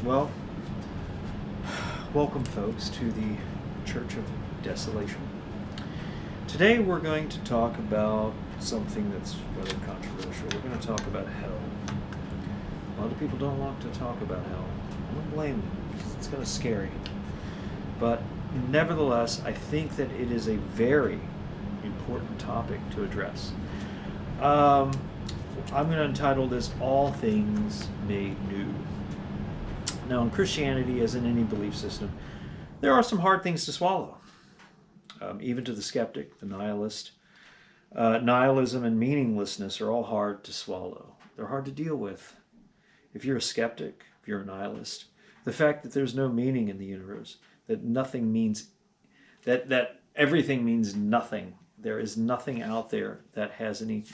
Well, welcome folks to the Church of Desolation. Today we're going to talk about something that's rather controversial. We're going to talk about hell. A lot of people don't like to talk about hell. I don't blame them. It's kind of scary. But nevertheless, I think that it is a very important topic to address. I'm going to entitle this All Things Made New. Now, in Christianity, as in any belief system, there are some hard things to swallow, even to the skeptic, the nihilist. Nihilism and meaninglessness are all hard to swallow. They're hard to deal with. If you're a skeptic, if you're a nihilist, the fact that there's no meaning in the universe, that nothing means, that everything means nothing, there is nothing out there that has any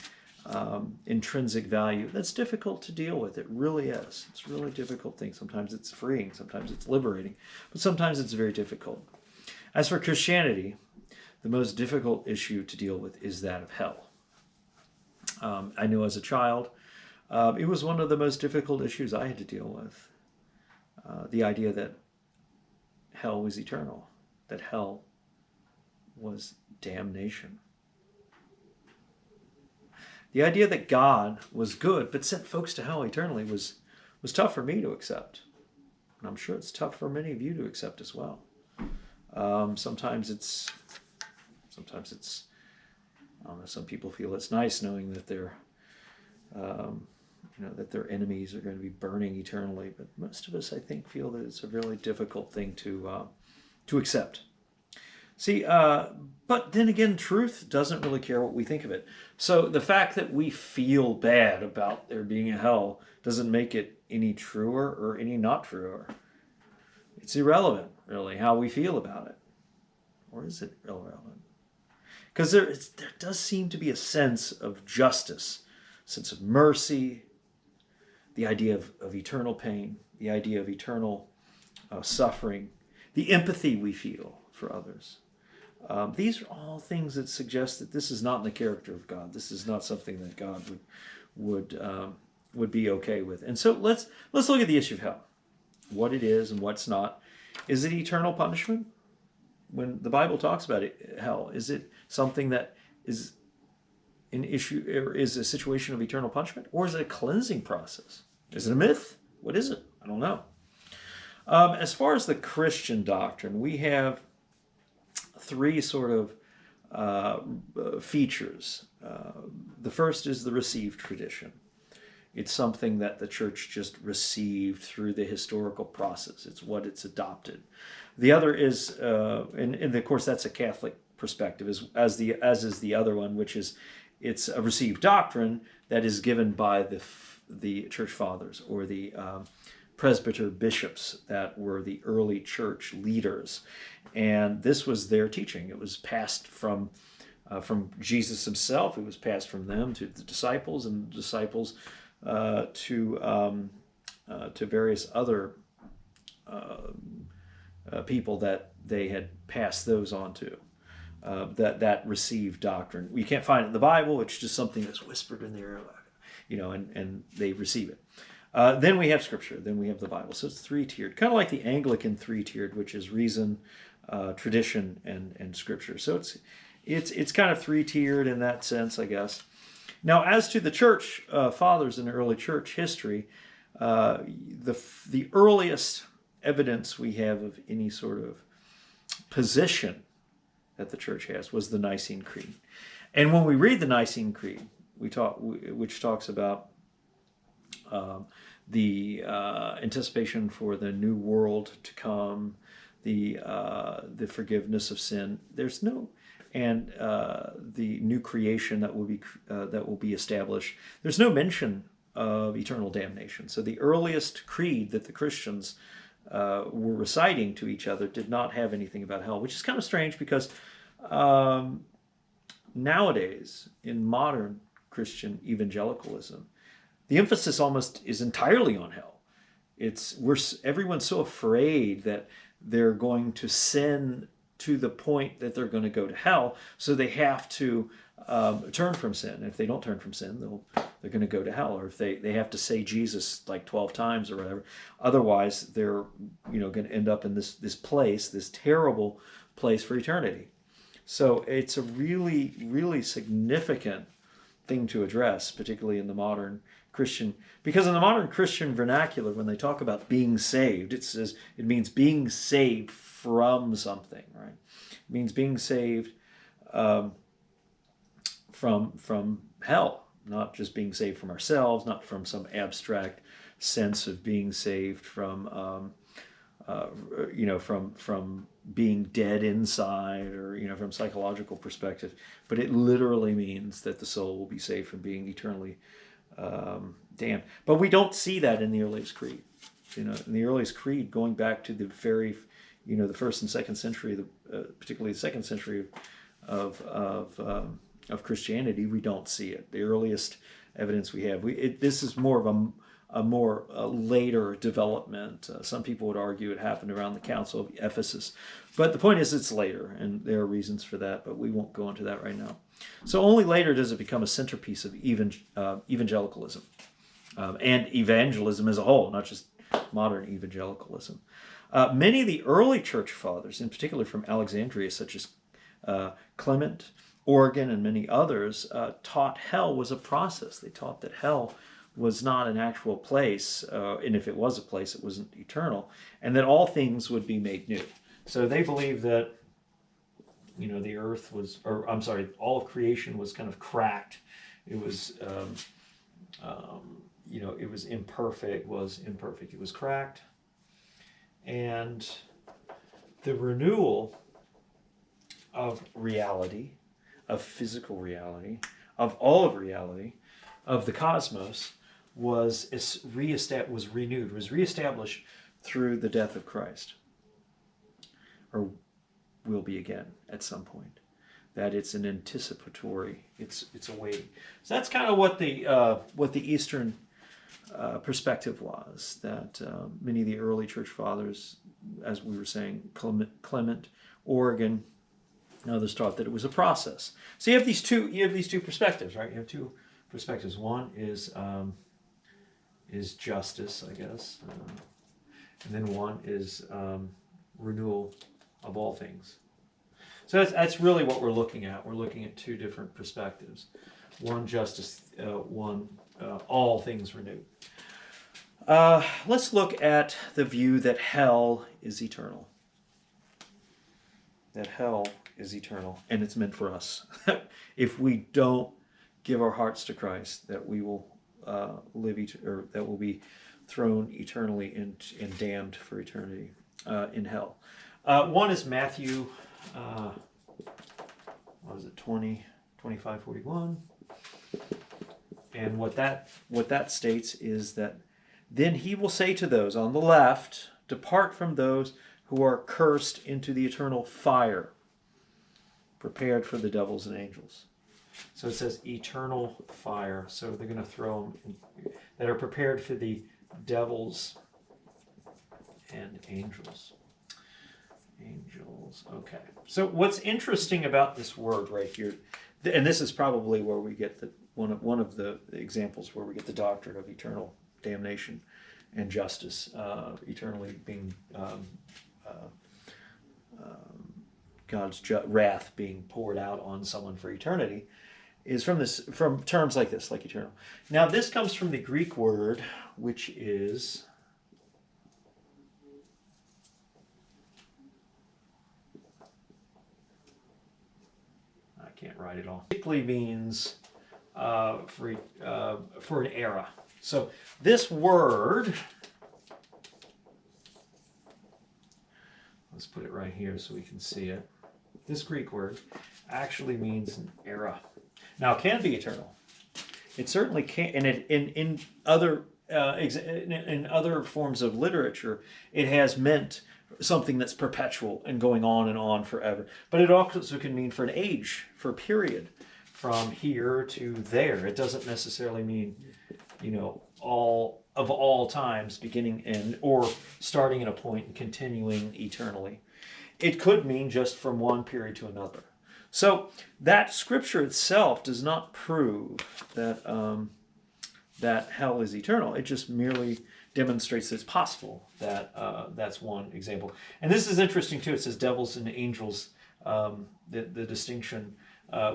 intrinsic value, that's difficult to deal with. It really is. It's a really difficult thing. Sometimes it's freeing, sometimes it's liberating, but sometimes it's very difficult. As for Christianity, the most difficult issue to deal with is that of hell. I know as a child, it was one of the most difficult issues I had to deal with. The idea that hell was eternal, that hell was damnation. The idea that God was good but sent folks to hell eternally was tough for me to accept. And I'm sure it's tough for many of you to accept as well. Sometimes it's I don't know, some people feel it's nice knowing that that their enemies are going to be burning eternally, but most of us, I think, feel that it's a really difficult thing to accept. See, but then again, truth doesn't really care what we think of it. So the fact that we feel bad about there being a hell doesn't make it any truer or any not truer. It's irrelevant, really, how we feel about it. Or is it irrelevant? Because there does seem to be a sense of justice, a sense of mercy, the idea of eternal pain, the idea of eternal suffering, the empathy we feel for others. These are all things that suggest that this is not in the character of God. This is not something that God would be okay with. And so let's look at the issue of hell, what it is and what's not. Is it eternal punishment? When the Bible talks about it, hell, is it something that is an issue, or is a situation of eternal punishment, or is it a cleansing process? Is it a myth? What is it? I don't know. As far as the Christian doctrine, we have three sort of features. The first is the received tradition. It's something that the church just received through the historical process. It's what it's adopted. The other is, and of course that's a Catholic perspective, as is the other one, which is it's a received doctrine that is given by the church fathers or the presbyter bishops that were the early church leaders. And this was their teaching. It was passed from Jesus himself. It was passed from them to the disciples, and the disciples to various other people that they had passed those on to. That received doctrine. You can't find it in the Bible. It's just something that's whispered in there, and they receive it. Then we have Scripture. Then we have the Bible. So it's three-tiered, kind of like the Anglican three-tiered, which is reason, tradition, and Scripture. So it's kind of three-tiered in that sense, I guess. Now, as to the church fathers in early church history, the earliest evidence we have of any sort of position that the church has was the Nicene Creed. And when we read the Nicene Creed, which talks about the anticipation for the new world to come, the forgiveness of sin, and the new creation that will be established. There's no mention of eternal damnation. So the earliest creed that the Christians were reciting to each other did not have anything about hell, which is kind of strange because nowadays in modern Christian evangelicalism, the emphasis almost is entirely on hell. Everyone's so afraid that they're going to sin to the point that they're going to go to hell, so they have to turn from sin. And if they don't turn from sin, they're going to go to hell, or if they have to say Jesus like 12 times or whatever. Otherwise, they're going to end up in this place, this terrible place for eternity. So it's a really, really significant thing to address, particularly in the modern Christian, because in the modern Christian vernacular, when they talk about being saved, it means being saved from something, right? It means being saved from hell, not just being saved from ourselves, not from some abstract sense of being saved from from being dead inside, or from psychological perspective, but it literally means that the soul will be saved from being eternally damned. But we don't see that in the earliest creed. In the earliest creed, going back to the very, the first and second century, particularly the second century of Christianity, we don't see it. The earliest evidence we have, this is more of a more later development. Some people would argue it happened around the Council of Ephesus. But the point is it's later, and there are reasons for that, but we won't go into that right now. So only later does it become a centerpiece of evangelicalism and evangelism as a whole, not just modern evangelicalism. Many of the early church fathers, in particular from Alexandria, such as Clement, Origen, and many others, taught hell was a process. They taught that hell was not an actual place, and if it was a place, it wasn't eternal, and that all things would be made new. So they believed that, the earth was, all of creation was kind of cracked. It was, it was imperfect, it was cracked. And the renewal of reality, of physical reality, of all of reality, of the cosmos, was reestablished through the death of Christ, or will be again at some point. That it's an anticipatory, it's a waiting. So that's kind of what the Eastern perspective was. That many of the early church fathers, as we were saying, Clement, Origen, and others taught that it was a process. So you have these two perspectives, right? You have two perspectives. One is justice, I guess, and then one is renewal of all things. So that's really what we're looking at. We're looking at two different perspectives. One justice, one all things renewed. Let's look at the view that hell is eternal. That hell is eternal, and it's meant for us. If we don't give our hearts to Christ, that we will or that will be thrown eternally and damned for eternity in hell. One is Matthew, 20, 25, 41. And what that states is that then he will say to those on the left, depart from those who are cursed into the eternal fire, prepared for the devils and angels. So it says eternal fire. So they're going to throw them that are prepared for the devils and angels. Angels. Okay. So what's interesting about this word right here, and this is probably where we get one of the examples where we get the doctrine of eternal damnation and justice, eternally being God's wrath being poured out on someone for eternity, is from terms like this, like eternal. Now this comes from the Greek word, which is I can't write it all. Basically means for an era. So this word, let's put it right here so we can see it. This Greek word actually means an era. Now it can be eternal. It certainly can, and in other forms of literature, it has meant something that's perpetual and going on and on forever. But it also can mean for an age, for a period, from here to there. It doesn't necessarily mean, all times, beginning in or starting at a point and continuing eternally. It could mean just from one period to another. So that scripture itself does not prove that that hell is eternal. It just merely demonstrates that it's possible. That's one example. And this is interesting too. It says devils and angels, the distinction,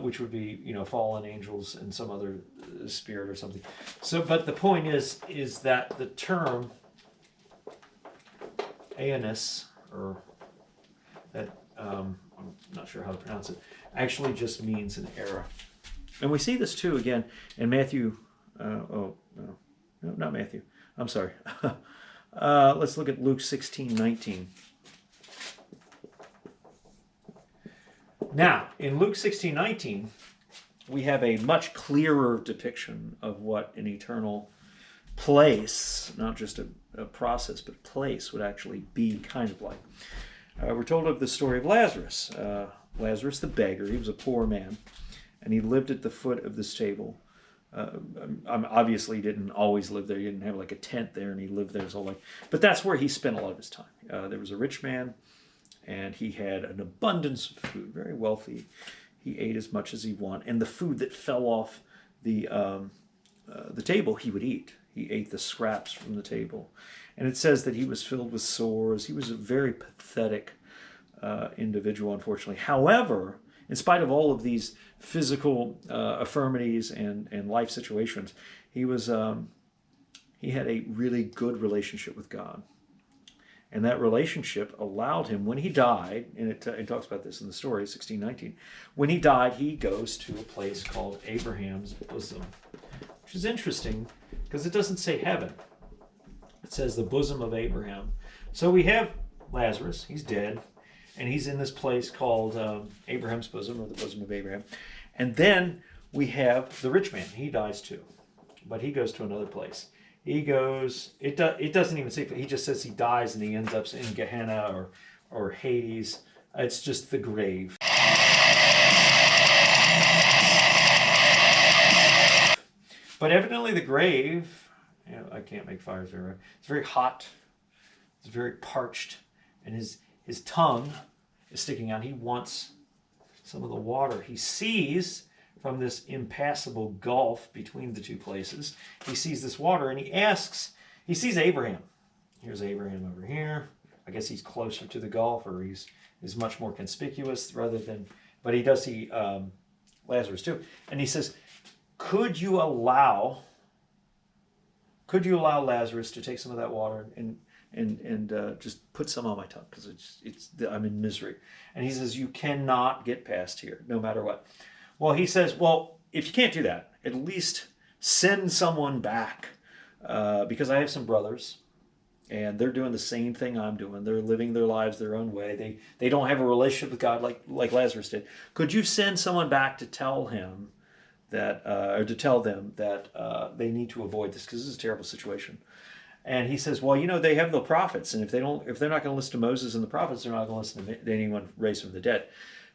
which would be, fallen angels and some other spirit or something. So, but the point is that the term Aeneas, or that, I'm not sure how to pronounce it, actually just means an era. And we see this too again in Matthew. No, not Matthew. I'm sorry. Let's look at Luke 16:19. Now, in Luke 16:19, we have a much clearer depiction of what an eternal place, not just a process, but place would actually be kind of like. We're told of the story of Lazarus. Lazarus the beggar, he was a poor man, and he lived at the foot of this table. Obviously, he didn't always live there. He didn't have like a tent there, and he lived there his whole life. But that's where he spent a lot of his time. There was a rich man, and he had an abundance of food, very wealthy. He ate as much as he wanted, and the food that fell off the table, he would eat. He ate the scraps from the table. And it says that he was filled with sores. He was a very pathetic individual, unfortunately. However, in spite of all of these physical affirmities and life situations, he had a really good relationship with God. And that relationship allowed him, when he died, and it talks about this in the story, 16:19, when he died, he goes to a place called Abraham's bosom, which is interesting because it doesn't say heaven. It says the bosom of Abraham. So we have Lazarus, he's dead, and he's in this place called Abraham's bosom, or the bosom of Abraham. And then we have the rich man. He dies too, but he goes to another place. He goes, it doesn't even say, he just says he dies and he ends up in Gehenna or Hades. It's just the grave. But evidently the grave, I can't make fires very well. It's very hot. It's very parched. And his tongue is sticking out. He wants some of the water. He sees from this impassable gulf between the two places, he sees this water, and he sees Abraham. Here's Abraham over here. I guess he's closer to the gulf, or he's much more conspicuous but he does see Lazarus too. And he says, could you allow Lazarus to take some of that water and just put some on my tongue, because I'm in misery. And he says, you cannot get past here, no matter what. Well, he says, if you can't do that, at least send someone back, because I have some brothers, and they're doing the same thing I'm doing. They're living their lives their own way. They don't have a relationship with God like Lazarus did. Could you send someone back to tell him that, or to tell them that they need to avoid this, because this is a terrible situation? And he says, they have the prophets, and if they're not going to listen to Moses and the prophets, they're not going to listen to anyone raised from the dead.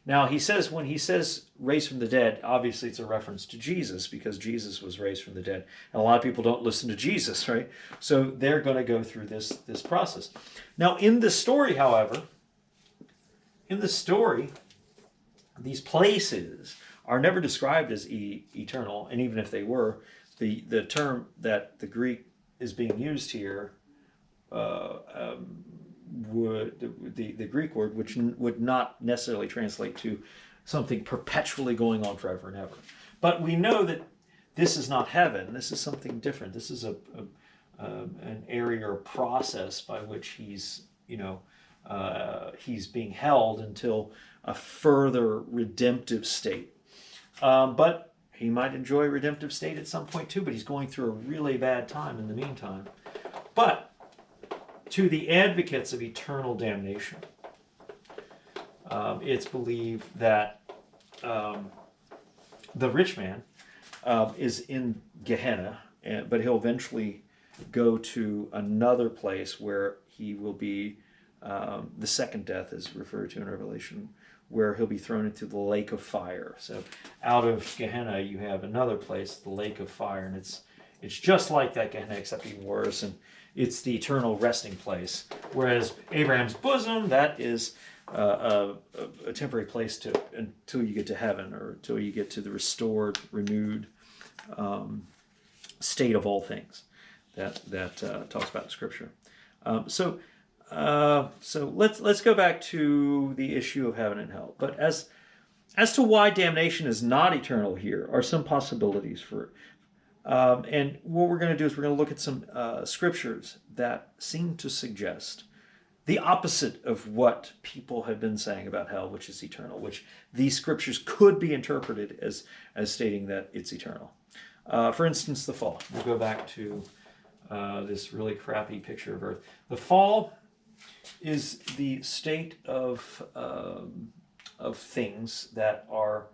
Now, when he says raised from the dead, obviously it's a reference to Jesus, because Jesus was raised from the dead. And a lot of people don't listen to Jesus, right? So they're going to go through this process. Now, in the story, however, these places are never described as eternal. And even if they were, the term that the Greek is being used here, the Greek word, which would not necessarily translate to something perpetually going on forever and ever. But we know that this is not heaven. This is something different. This is an area or process by which he's being held until a further redemptive state. But he might enjoy a redemptive state at some point too, but he's going through a really bad time in the meantime. But to the advocates of eternal damnation, it's believed that the rich man is in Gehenna, but he'll eventually go to another place where he will be, the second death is referred to in Revelation, where he'll be thrown into the lake of fire. So out of Gehenna, you have another place, the lake of fire, and it's just like that Gehenna, except even worse, and it's the eternal resting place. Whereas Abraham's bosom, that is a temporary place until you get to heaven, or until you get to the restored, renewed state of all things that talks about in Scripture. So let's go back to the issue of heaven and hell. But as to why damnation is not eternal here are some possibilities for it. And what we're going to do is we're going to look at some scriptures that seem to suggest the opposite of what people have been saying about hell, which is eternal, which these scriptures could be interpreted as stating that it's eternal. For instance, the fall. We'll go back to this really crappy picture of Earth. The fall is the state of things that are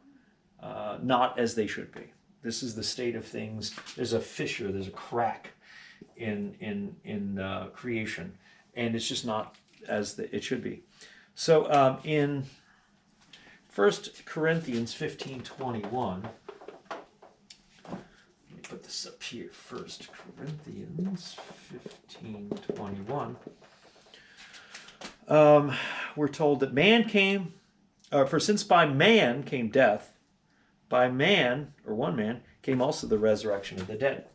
not as they should be. This is the state of things. There's a fissure, there's a crack in creation, and it's just not as it should be. So in 1 Corinthians 15:21, let me put this up here. 1 Corinthians 15:21. We're told that man came, for since by man came death, by man, or one man, came also the resurrection of the dead.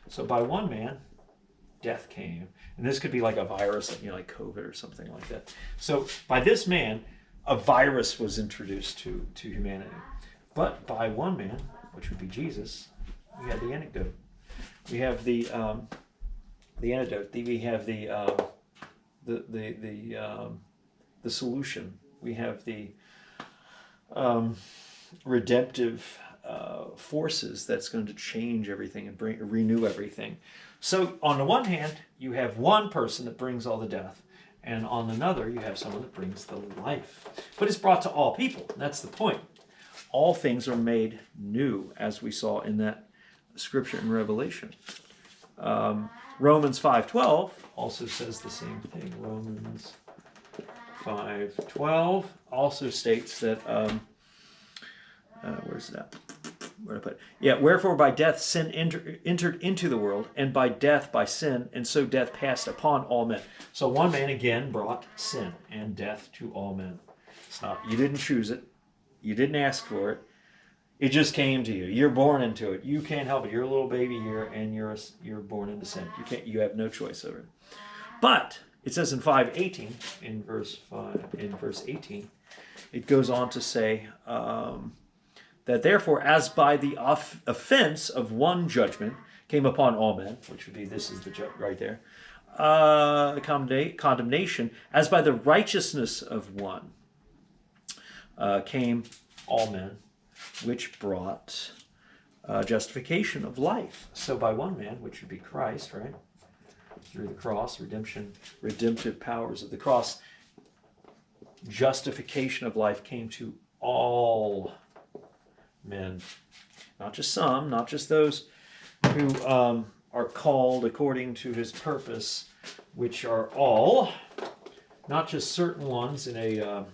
So by one man, death came. And this could be like a virus, like COVID or something like that. So by this man, a virus was introduced to humanity. But by one man, which would be Jesus, we have the antidote. We have the antidote. We have the solution. We have the redemptive forces that's going to change everything and renew everything. So on the one hand, you have one person that brings all the death, and on another, you have someone that brings the life. But it's brought to all people. That's the point. All things are made new, as we saw in that scripture in Revelation. Romans 5:12 also says the same thing. Romans 5:12 also states that, where's that? Where did I put it? Yeah, wherefore by death sin entered into the world, and by death by sin, and so death passed upon all men. So one man again brought sin and death to all men. It's not, you didn't choose it. You didn't ask for it. It just came to you. You're born into it. You can't help it. You're a little baby here, and you're born into sin. You have no choice over it. But it says in 5:18, in verse 18, it goes on to say that therefore, as by the offense of one judgment came upon all men, which would be, this is the right there, condemnation, as by the righteousness of one came all men, which brought justification of life. So by one man, which would be Christ, right? Through the cross, redemptive powers of the cross, justification of life came to all men. Not just some, not just those who are called according to his purpose, which are all, not just certain ones in a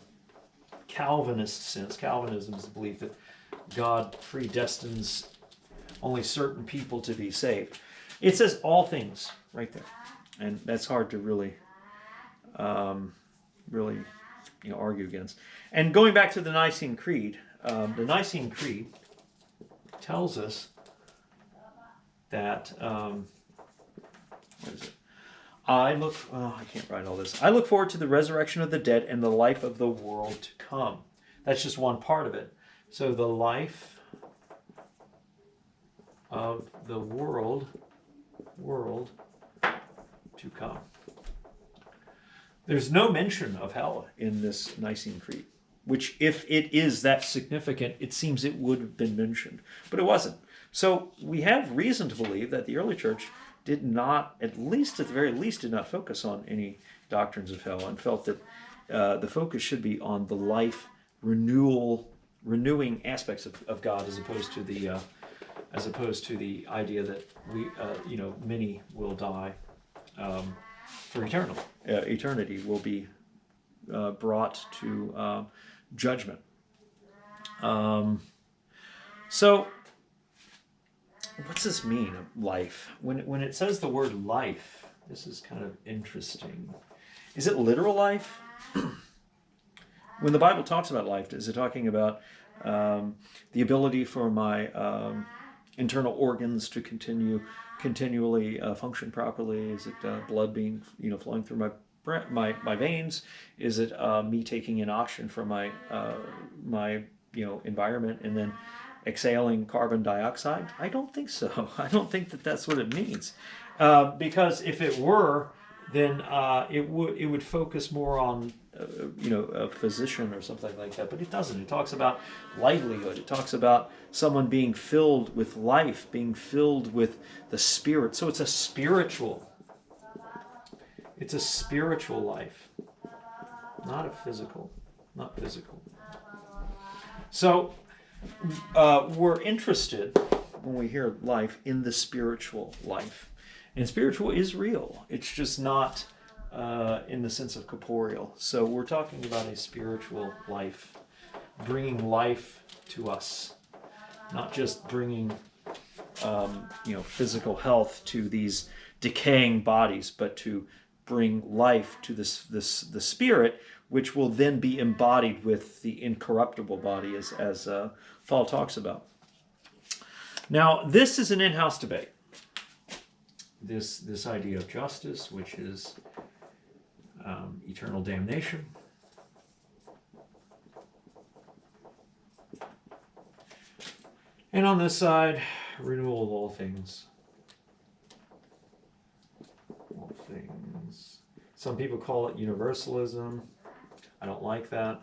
Calvinist sense. Calvinism is the belief that God predestines only certain people to be saved. It says all things right there, and that's hard to really argue against. And going back to the Nicene Creed, the Nicene Creed tells us that what is it? I can't write all this. I look forward to the resurrection of the dead and the life of the world to come. That's just one part of it. So the life of the world to come. There's no mention of hell in this Nicene Creed, which, if it is that significant, it seems it would have been mentioned. But it wasn't. So we have reason to believe that the early church did not, at the very least, did not focus on any doctrines of hell, and felt that the focus should be on the life renewing aspects of God, as opposed to the idea that many will die for eternity will be brought to judgment. So what's this mean, life? When it says the word life, this is kind of interesting. Is it literal life? When the Bible talks about life, is it talking about the ability for my internal organs to continually function properly? Is it blood being flowing through my veins? Is it me taking in oxygen from my environment and then exhaling carbon dioxide? I don't think so. I don't think that that's what it means, because if it were, then it would focus more on a physician or something like that. But it doesn't. It talks about livelihood. It talks about someone being filled with life, being filled with the Spirit. So it's a spiritual. It's a spiritual life, not a physical, not physical. So we're interested, when we hear life, in the spiritual life. And spiritual is real. It's just not in the sense of corporeal. So we're talking about a spiritual life, bringing life to us, not just bringing physical health to these decaying bodies, but to bring life to the spirit, which will then be embodied with the incorruptible body, as Paul talks about. Now, this is an in-house debate. This idea of justice, which is eternal damnation, and on this side, renewal of all things. All things. Some people call it universalism. I don't like that.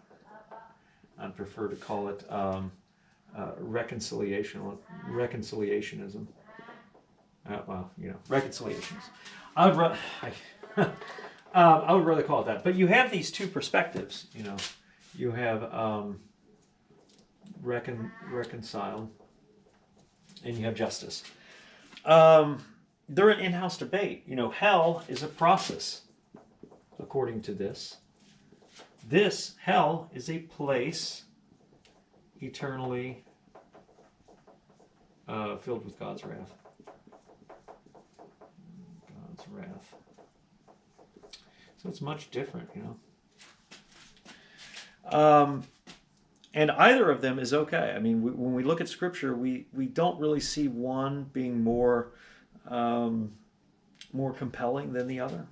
I'd prefer to call it reconciliationism. Reconciliations. I would rather call it that. But you have these two perspectives. You have reconcile, and you have justice. They're an in-house debate. Hell is a process, according to this. This hell is a place eternally filled with God's wrath. God's wrath. So it's much different, and either of them is okay. I mean, when we look at Scripture, we don't really see one being more compelling than the other.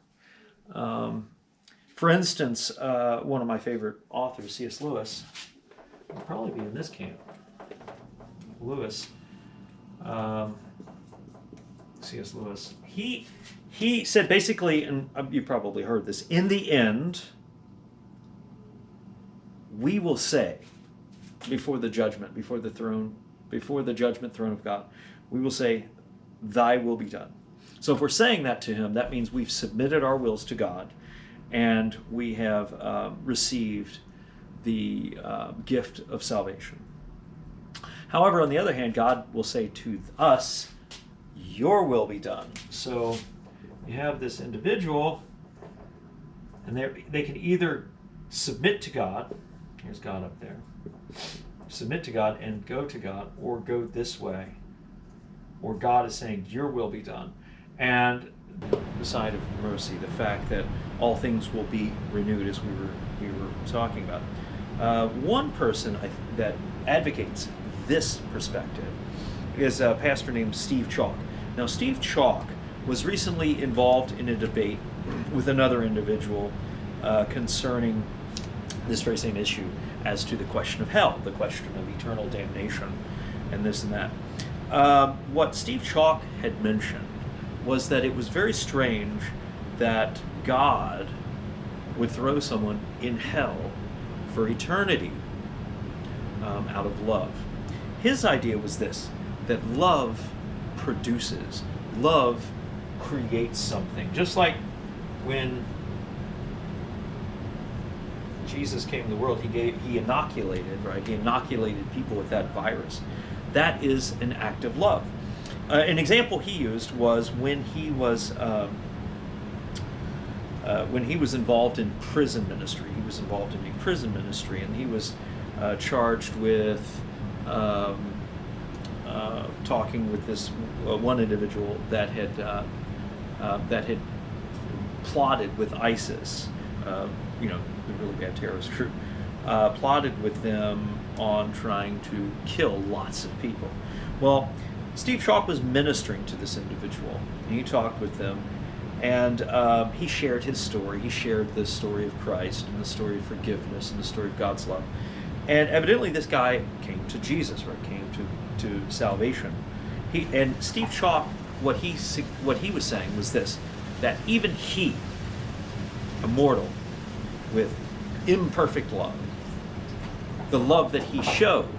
For instance, one of my favorite authors, C.S. Lewis, would probably be in this camp. C.S. Lewis. He said basically, and you probably heard this, in the end, we will say, before the judgment throne of God, we will say, thy will be done. So if we're saying that to him, that means we've submitted our wills to God, and we have received the gift of salvation. However, on the other hand, God will say to us, your will be done. So you have this individual, and they can either submit to God, here's God up there, submit to God and go to God, or go this way, or God is saying, your will be done. And the side of mercy, the fact that all things will be renewed, as we were talking about. One person that advocates this perspective is a pastor named Steve Chalk. Now, Steve Chalk was recently involved in a debate with another individual concerning this very same issue as to the question of hell, the question of eternal damnation, and this and that. What Steve Chalk had mentioned was that it was very strange that God would throw someone in hell for eternity out of love. His idea was this, that love produces, love creates something. Just like when Jesus came to the world, he inoculated, right? He inoculated people with that virus. That is an act of love. An example he used was when he was involved in prison ministry. He was involved in a prison ministry, and he was charged with talking with this one individual that had plotted with ISIS, the really bad terrorist group, plotted with them on trying to kill lots of people. Well, Steve Chalk was ministering to this individual. He talked with them, and he shared his story. He shared the story of Christ and the story of forgiveness and the story of God's love. And evidently this guy came to Jesus, or came to salvation. And Steve Chalk, what he was saying was this, that even he, a mortal with imperfect love, the love that he showed,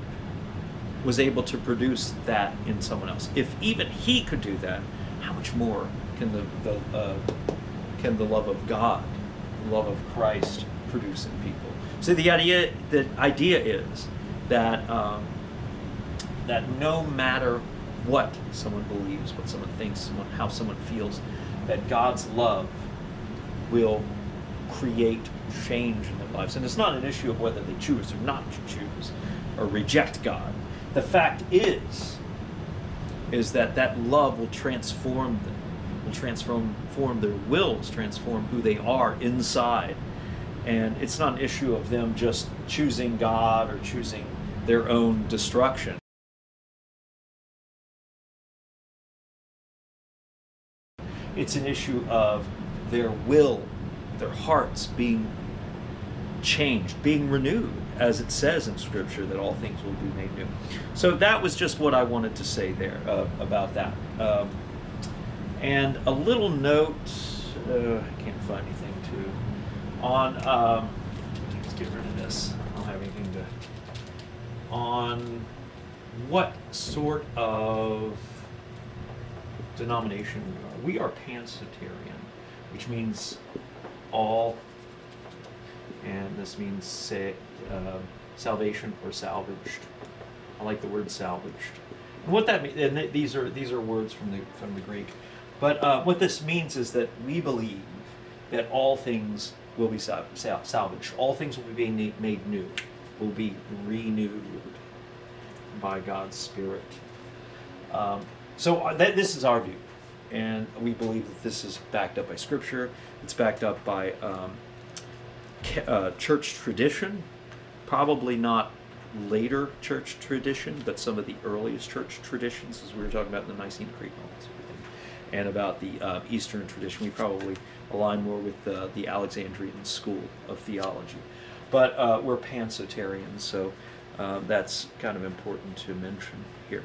was able to produce that in someone else. If even he could do that, how much more can the love of God, the love of Christ, produce in people? So the idea is that that no matter what someone believes, what someone thinks, how someone feels, that God's love will create change in their lives. And it's not an issue of whether they choose or not to choose or reject God. The fact is that love will transform them, will transform their wills, transform who they are inside. And it's not an issue of them just choosing God or choosing their own destruction. It's an issue of their will, their hearts being changed, being renewed, as it says in Scripture that all things will be made new. So that was just what I wanted to say there about that. And a little note, I can't find anything on, let's get rid of this. I don't have anything on what sort of denomination we are. We are Pansoterian, which means all, and this means salvation or salvaged. I like the word salvaged. And what that means, and these are words from the Greek, but what this means is that we believe that all things will be salvaged. All things will be made new, will be renewed by God's Spirit. So this is our view, and we believe that this is backed up by Scripture. It's backed up by church tradition, probably not later church tradition, but some of the earliest church traditions, as we were talking about in the Nicene Creed and all that sort of thing. And about the Eastern tradition, we probably align more with the Alexandrian school of theology. But we're Pansoterians, so that's kind of important to mention here.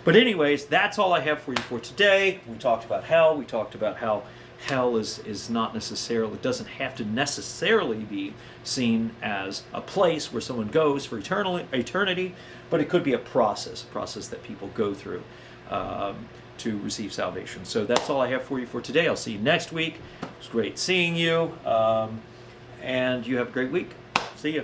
But anyways, that's all I have for you for today. We talked about hell. We talked about how hell is not necessarily, it doesn't have to necessarily be seen as a place where someone goes for eternity, but it could be a process that people go through to receive salvation. So that's all I have for you for today. I'll see you next week. It was great seeing you, and you have a great week. See you.